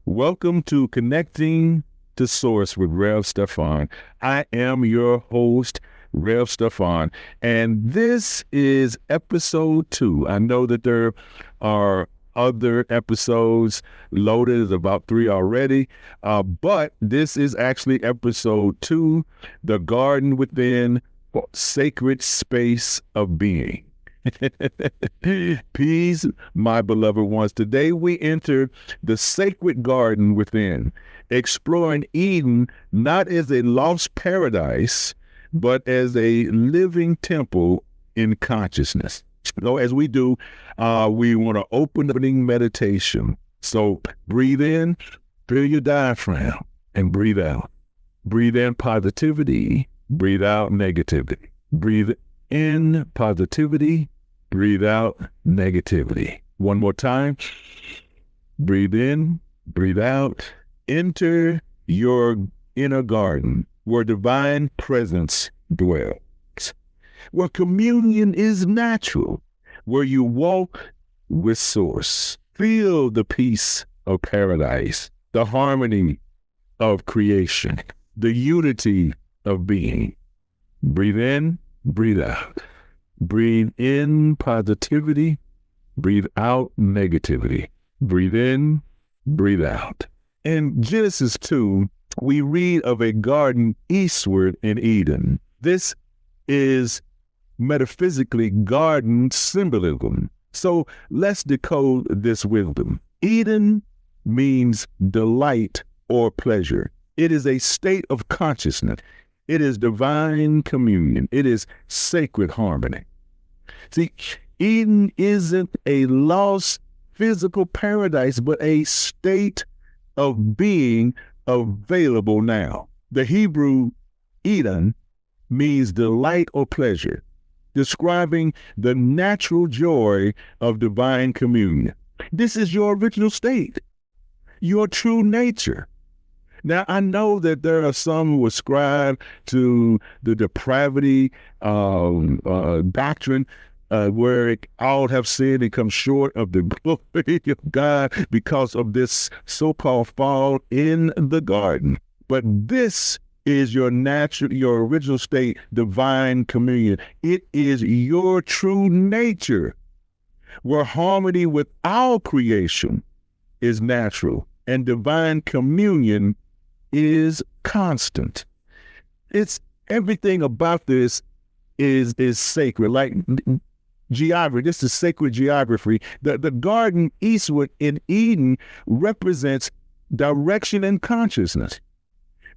Welcome to Connecting to Source with Rev Stephon. I am your host, Rev Stephon, and this is episode 2. I know that there are other episodes loaded, about 3 already, but this is actually episode 2, The Garden Within, Sacred Space of Being. Peace, my beloved ones. Today we enter the sacred garden within, exploring Eden not as a lost paradise, but as a living temple in consciousness. So as we do, we want to opening meditation. So breathe in, feel your diaphragm, and breathe out. Breathe in positivity, breathe out negativity. Breathe in positivity, breathe out negativity. One more time. Breathe in, breathe out. Enter your inner garden where divine presence dwells, where communion is natural, where you walk with Source. Feel the peace of paradise, the harmony of creation, the unity of being. Breathe in, breathe out. Breathe in positivity, breathe out negativity. Breathe in, breathe out. In Genesis 2, we read of a garden eastward in Eden. This is metaphysically garden symbolism. So let's decode this wisdom. Eden means delight or pleasure. It is a state of consciousness. It is divine communion. It is sacred harmony. See, Eden isn't a lost physical paradise, but a state of being available now. The Hebrew Eden means delight or pleasure, describing the natural joy of divine communion. This is your original state, your true nature. Now, I know that there are some who ascribe to the depravity doctrine, where all have sinned and come short of the glory of God because of this so-called fall in the garden. But this is your original state, divine communion. It is your true nature, where harmony with our creation is natural and divine communion is constant. It's everything about this is sacred. Like geography, this is sacred geography. The garden eastward in Eden represents direction and consciousness,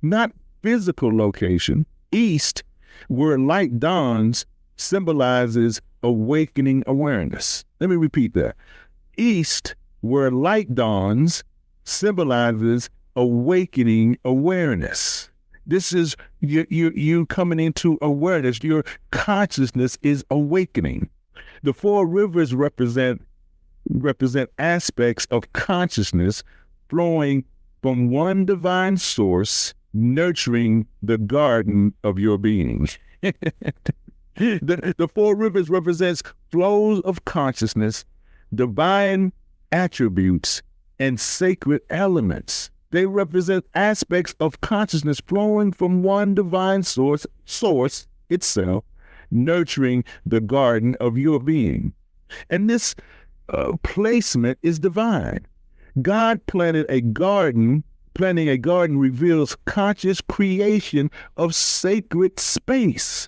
not physical location. East, where light dawns, symbolizes awakening awareness. Let me repeat that. East, where light dawns, symbolizes awakening awareness. This is you coming into awareness. Your consciousness is awakening. The 4 rivers represent aspects of consciousness flowing from one divine source, nurturing the garden of your being. The 4 rivers represents flows of consciousness, divine attributes, and sacred elements. They represent aspects of consciousness flowing from one divine source itself, nurturing the garden of your being. And this placement is divine. God planting a garden reveals conscious creation of sacred space.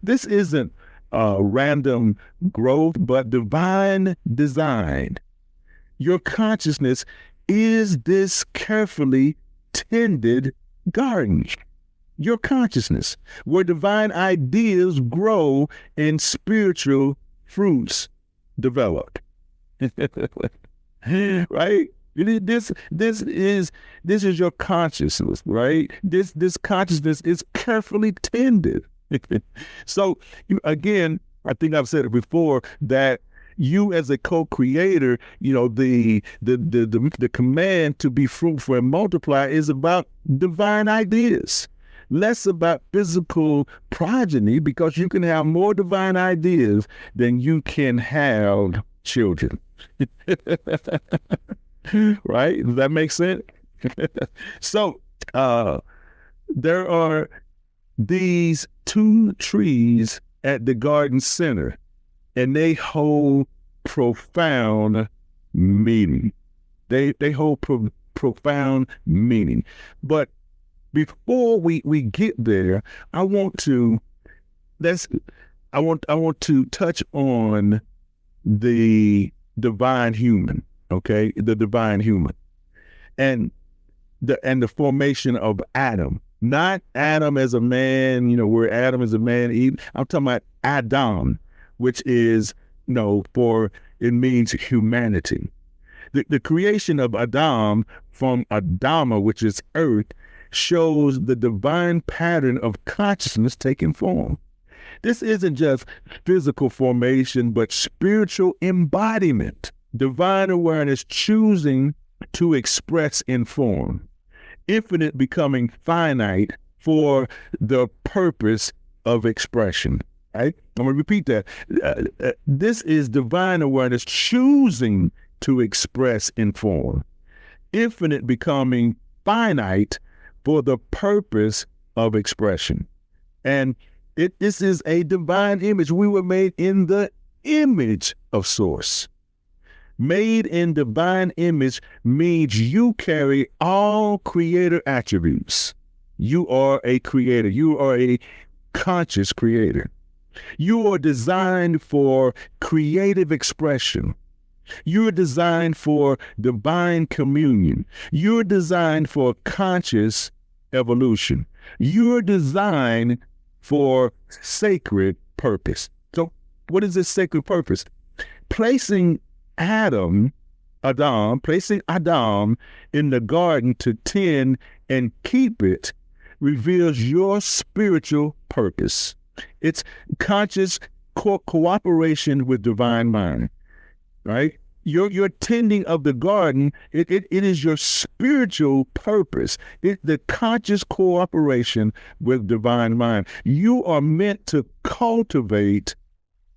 This isn't random growth, but divine design. Your consciousness is this carefully tended garden. Your consciousness, where divine ideas grow and spiritual fruits develop. Right? This is your consciousness, right? This consciousness is carefully tended. So again, I think I've said it before that you as a co-creator, the command to be fruitful and multiply is about divine ideas, less about physical progeny, because you can have more divine ideas than you can have children. Right? Does that make sense? So there are these two trees at the garden center, and they hold profound meaning. They hold profound meaning. But before we get there, I want to I want to touch on the divine human, okay? The divine human. And the formation of Adam. Not Adam as a man, where Adam is a man, Eve. I'm talking about Adam, which is, it means humanity. The creation of Adam from Adama, which is earth, shows the divine pattern of consciousness taking form. This isn't just physical formation, but spiritual embodiment. Divine awareness choosing to express in form. Infinite becoming finite for the purpose of expression. Right? I'm going to repeat that. This is divine awareness choosing to express in form. Infinite becoming finite for the purpose of expression. And this is a divine image. We were made in the image of Source. Made in divine image means you carry all creator attributes. You are a creator. You are a conscious creator. You are designed for creative expression. You're designed for divine communion. You're designed for conscious evolution. You're designed for sacred purpose. So what is this sacred purpose? Placing Adam in the garden to tend and keep it reveals your spiritual purpose. It's conscious cooperation with divine mind, right? Your tending of the garden, it is your spiritual purpose. It's the conscious cooperation with divine mind. You are meant to cultivate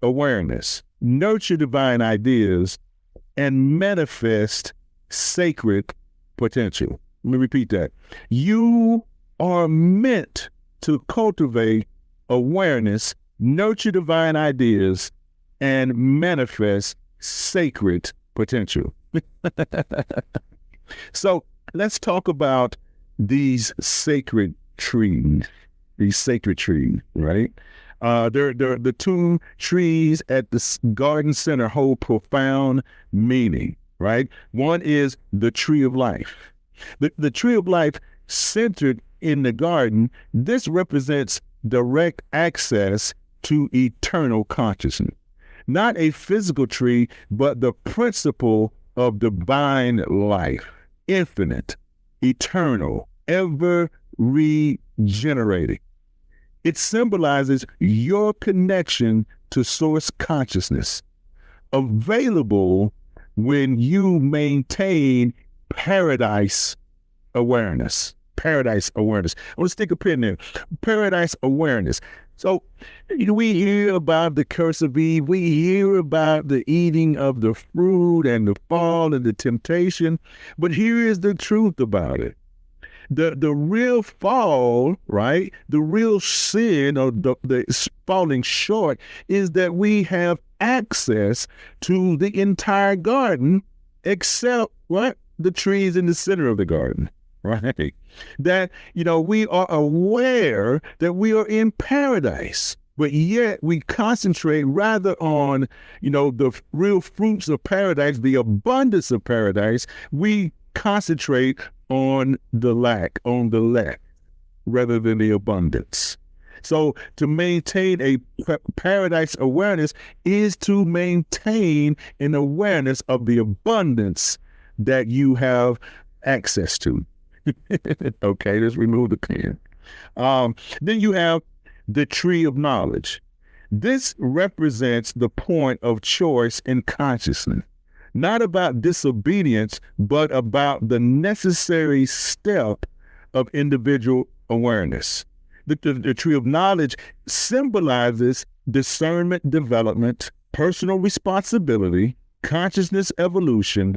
awareness, nurture divine ideas, and manifest sacred potential. Let me repeat that. You are meant to cultivate awareness, nurture divine ideas, and manifest sacred potential. So let's talk about these sacred trees, right? The two trees at the garden center hold profound meaning, right? One is the tree of life. The tree of life centered in the garden, this represents direct access to eternal consciousness. Not a physical tree, but the principle of divine life, infinite, eternal, ever regenerating. It symbolizes your connection to source consciousness, available when you maintain paradise awareness. Paradise awareness. I want to stick a pin there. Paradise awareness. So we hear about the curse of Eve. We hear about the eating of the fruit and the fall and the temptation. But here is the truth about it. The real fall, right? The real sin or the falling short is that we have access to the entire garden except what? The trees in the center of the garden. Right. That, we are aware that we are in paradise, but yet we concentrate rather on, the real fruits of paradise, the abundance of paradise. We concentrate on the lack, rather than the abundance. So to maintain a paradise awareness is to maintain an awareness of the abundance that you have access to. Okay, let's remove the pen. Then you have the tree of knowledge. This represents the point of choice in consciousness, not about disobedience, but about the necessary step of individual awareness. The tree of knowledge symbolizes discernment development, personal responsibility, consciousness evolution,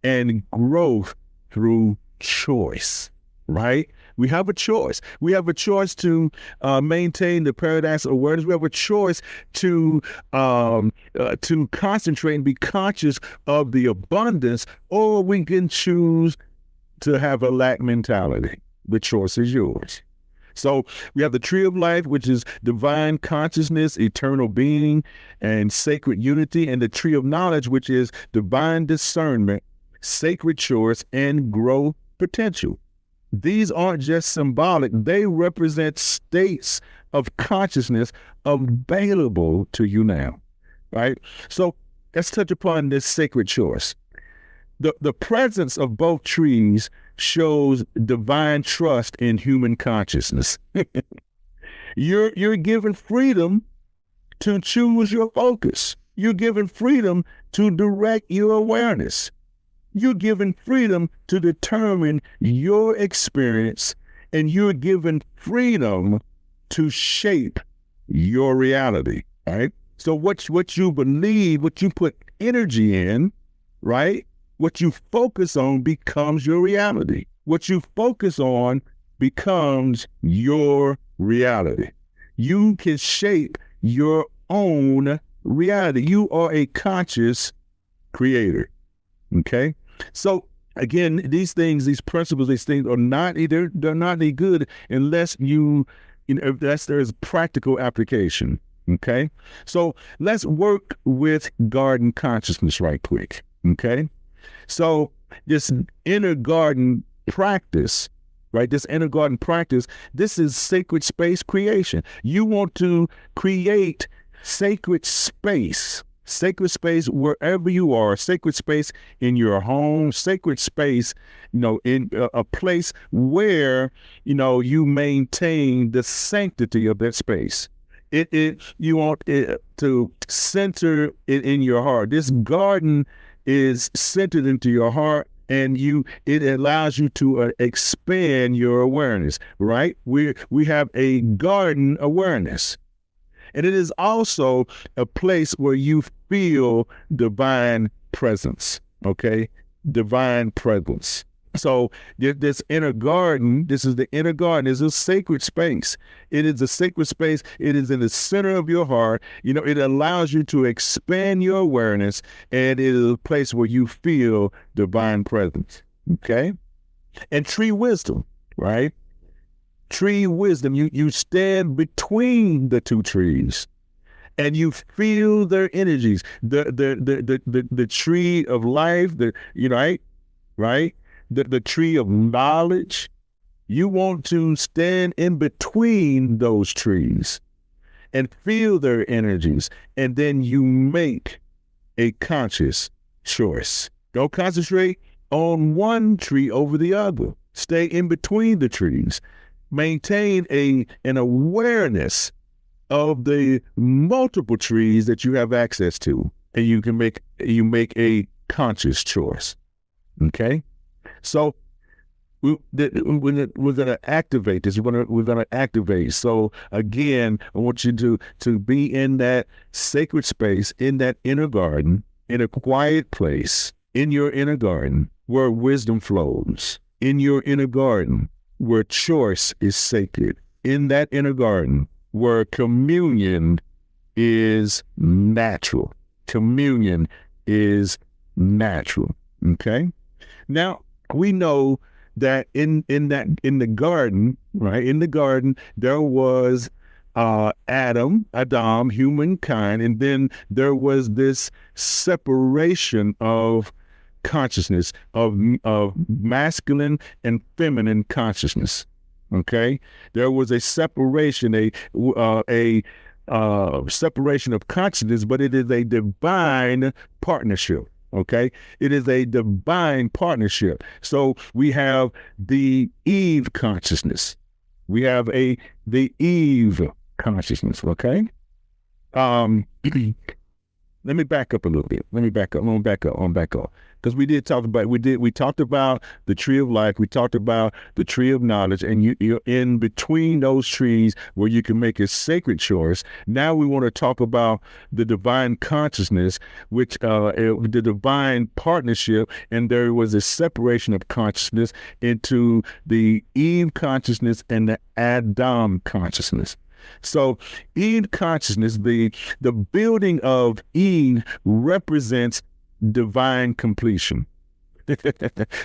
and growth through choice, right? We have a choice. We have a choice to maintain the paradise of awareness. We have a choice to concentrate and be conscious of the abundance, or we can choose to have a lack mentality. The choice is yours. So we have the tree of life, which is divine consciousness, eternal being, and sacred unity, and the tree of knowledge, which is divine discernment, sacred choice, and growth potential. These aren't just symbolic, they represent states of consciousness available to you now, right? So let's touch upon this sacred choice. The presence of both trees shows divine trust in human consciousness. You're given freedom to choose your focus. You're given freedom to direct your awareness. You're given freedom to determine your experience, and you're given freedom to shape your reality, right? So what you believe, what you put energy in, right? What you focus on becomes your reality. What you focus on becomes your reality. You can shape your own reality. You are a conscious creator. Okay? So again, these things, these principles, these things are not either, they're not any good unless unless there is practical application. Okay? So let's work with garden consciousness right quick. Okay? So this inner garden practice, right? This inner garden practice, this is sacred space creation. You want to create sacred space wherever you are, sacred space in your home, sacred space, in a place where, you maintain the sanctity of that space. You want it to center it in your heart. This garden is centered into your heart, and it allows you to expand your awareness, right? We have a garden awareness, and it is also a place where you feel divine presence, okay? Divine presence. So this inner garden, this is the inner garden, is a sacred space. It is a sacred space. It is in the center of your heart. It allows you to expand your awareness, and it is a place where you feel divine presence, okay? And tree wisdom, right? Tree wisdom, you stand between the two trees, and you feel their energies. The tree of life, right? The tree of knowledge. You want to stand in between those trees and feel their energies, and then you make a conscious choice. Don't concentrate on one tree over the other. Stay in between the trees. Maintain an awareness of the multiple trees that you have access to, and you make a conscious choice. Okay? So we're going to activate this. We're going to activate. So again, I want you to be in that sacred space, in that inner garden, in a quiet place, in your inner garden where wisdom flows, in your inner garden where choice is sacred, in that inner garden where communion is natural. Communion is natural. Okay? Now, we know that in the garden, right? In the garden, there was Adam, humankind, and then there was this separation of consciousness, of masculine and feminine consciousness. Okay, there was a separation, a separation of consciousness, but it is a divine partnership. Okay, it is a divine partnership. So we have the Eve consciousness. We have the Eve consciousness. Okay. Let me back up a little bit. I'm gonna back up. because we talked about the tree of life, we talked about the tree of knowledge, and you're in between those trees where you can make a sacred choice. Now we want to talk about the divine consciousness, which the divine partnership, and there was a separation of consciousness into the Eve consciousness and the Adam consciousness. So Eve consciousness, the building of Eve represents divine completion.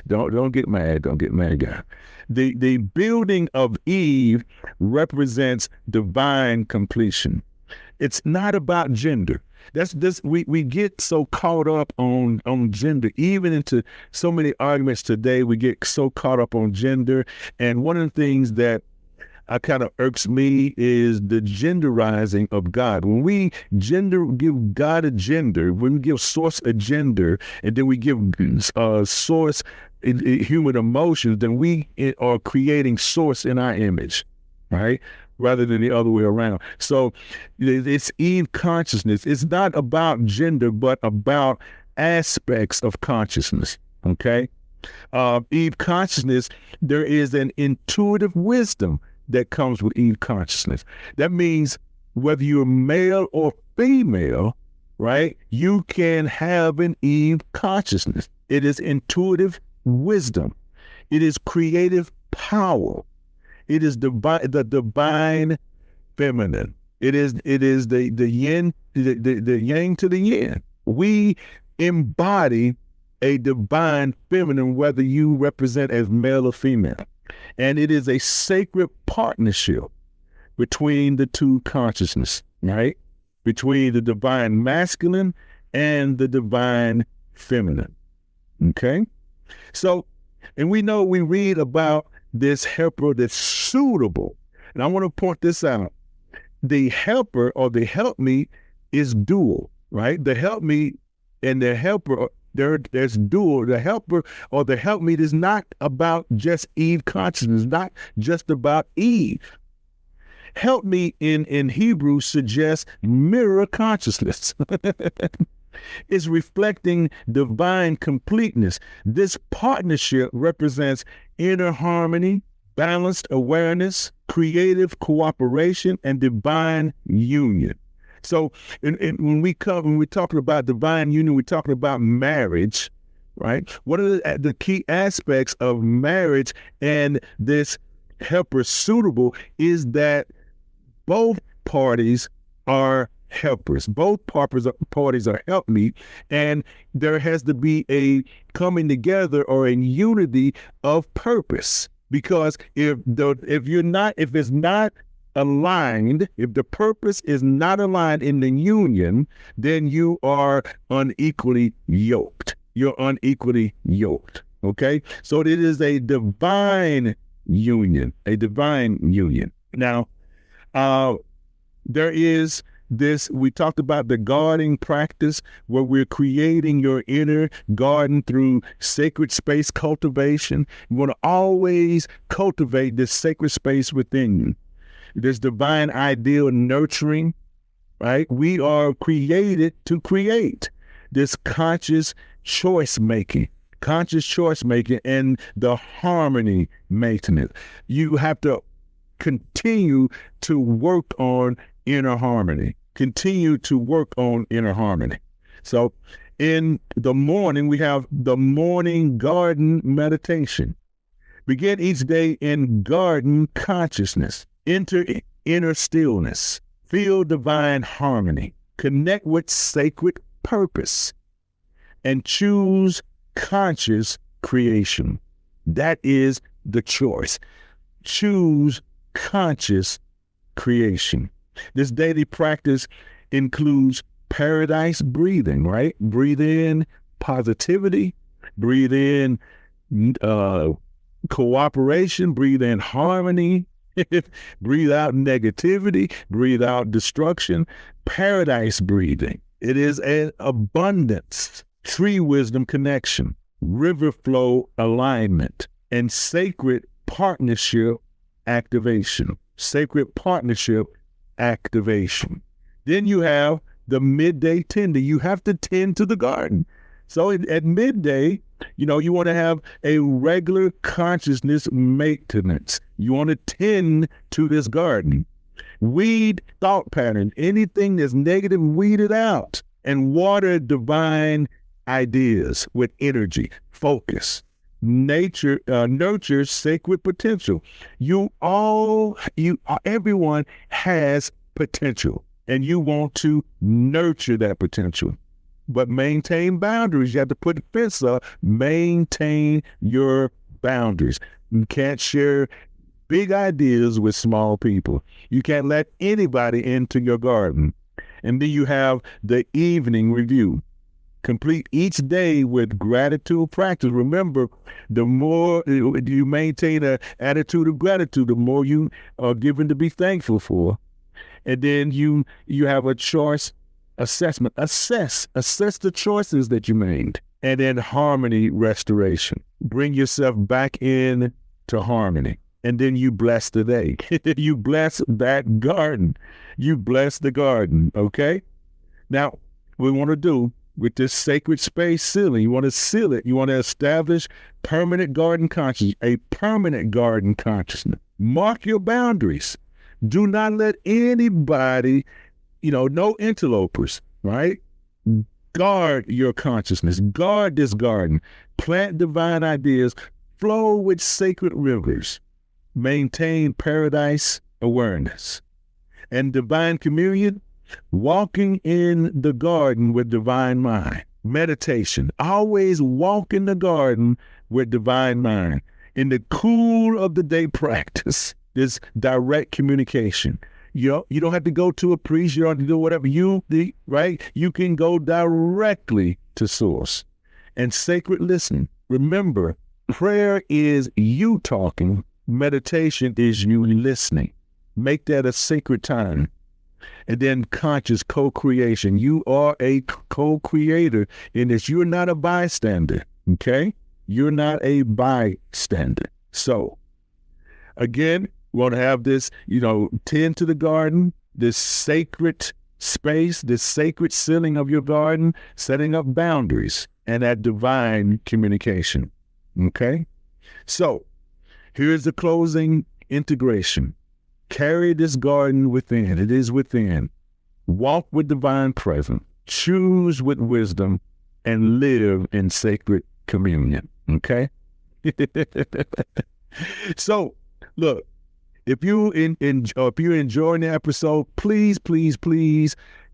Don't get mad. Don't get mad, guy. The building of Eve represents divine completion. It's not about gender. That's this we get so caught up on gender, even into so many arguments today. We get so caught up on gender, and one of the things that kind of irks me is the genderizing of God. When we give God a gender, when we give source a gender, and then we give source human emotions, then we are creating source in our image, right? Rather than the other way around. So it's Eve consciousness. It's not about gender, but about aspects of consciousness, okay? Eve consciousness, there is an intuitive wisdom that comes with Eve consciousness. That means whether you're male or female, right, you can have an Eve consciousness. It is intuitive wisdom. It is creative power. It is the divine feminine. It is the yin, the yang to the yin. We embody a divine feminine, whether you represent as male or female. And it is a sacred partnership between the two consciousness, right? Between the divine masculine and the divine feminine. Okay? So, and we read about this helper that's suitable. And I want to point this out. The helper or the helpmeet is dual, right? The helpmeet and the helper, there's dual. The helper or the helpmeet is not about just Eve consciousness, not just about Eve. Helpmeet in Hebrew suggests mirror consciousness. It's reflecting divine completeness. This partnership represents inner harmony, balanced awareness, creative cooperation, and divine union. So when we're talking about divine union, we're talking about marriage, right? One of the key aspects of marriage and this helper suitable is that both parties are helpers. Both parties are helpmeet, and there has to be a coming together or a unity of purpose. Because if it's not aligned, if the purpose is not aligned in the union, then you are unequally yoked. You're unequally yoked. Okay? So it is a divine union, Now, there is this, we talked about the gardening practice where we're creating your inner garden through sacred space cultivation. You want to always cultivate this sacred space within you. This divine ideal nurturing, right? We are created to create this conscious choice making and the harmony maintenance. You have to continue to work on inner harmony. So in the morning, we have the morning garden meditation. Begin each day in garden consciousness. Enter inner stillness. Feel divine harmony. Connect with sacred purpose. And choose conscious creation. That is the choice. Choose conscious creation. This daily practice includes paradise breathing, right? Breathe in positivity, breathe in cooperation, breathe in harmony, breathe out negativity, breathe out destruction. Paradise breathing. It is an abundance, tree wisdom connection, river flow alignment, and sacred partnership activation. Then you have the midday tending. You have to tend to the garden. So at midday, you want to have a regular consciousness maintenance. You want to tend to this garden. Weed thought pattern. Anything that's negative, weed it out. And water divine ideas with energy, focus. Nature nurtures sacred potential. Everyone has potential, and you want to nurture that potential. But maintain boundaries. You have to put the fence up. Maintain your boundaries. You can't share big ideas with small people. You can't let anybody into your garden. And then you have the evening review. Complete each day with gratitude practice. Remember, the more you maintain an attitude of gratitude, the more you are given to be thankful for. And then you have a choice assessment. Assess the choices that you made. And then harmony restoration. Bring yourself back in to harmony. And then you bless the day. You bless that garden. You bless the garden, okay? Now, what we want to do with this sacred space sealing, you want to seal it. You want to establish permanent garden consciousness, a permanent garden consciousness. Mark your boundaries. Do not let anybody, no interlopers, right? Guard your consciousness. Guard this garden. Plant divine ideas. Flow with sacred rivers. Maintain paradise awareness. And divine communion, walking in the garden with divine mind. Meditation. Always walk in the garden with divine mind. In the cool of the day practice, this direct communication. You don't have to go to a priest. You don't have to do whatever right? You can go directly to source. And sacred listening. Remember, prayer is you talking. Meditation is you listening. Make that a sacred time. And then conscious co-creation. You are a co-creator in this. You're not a bystander, okay? You're not a bystander. So, again, we want to have this, tend to the garden, this sacred space, this sacred sealing of your garden, setting up boundaries, and that divine communication, okay? So, here's the closing integration. Carry this garden within. It is within. Walk with divine presence. Choose with wisdom and live in sacred communion. Okay? So, look, if you're enjoying the episode, please,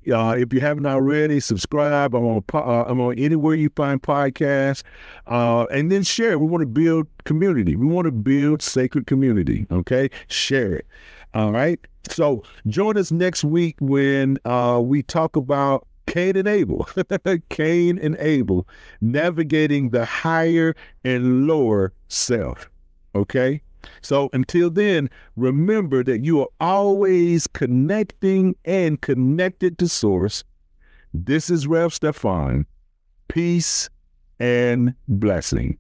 if you haven't already, subscribe. I'm on anywhere you find podcasts, and then share. We want to build community. We want to build sacred community. Okay, share it. All right. So join us next week when we talk about Cain and Abel. Cain and Abel, navigating the higher and lower self. Okay. So until then, remember that you are always connecting and connected to source. This is Rev Stephon. Peace and blessing.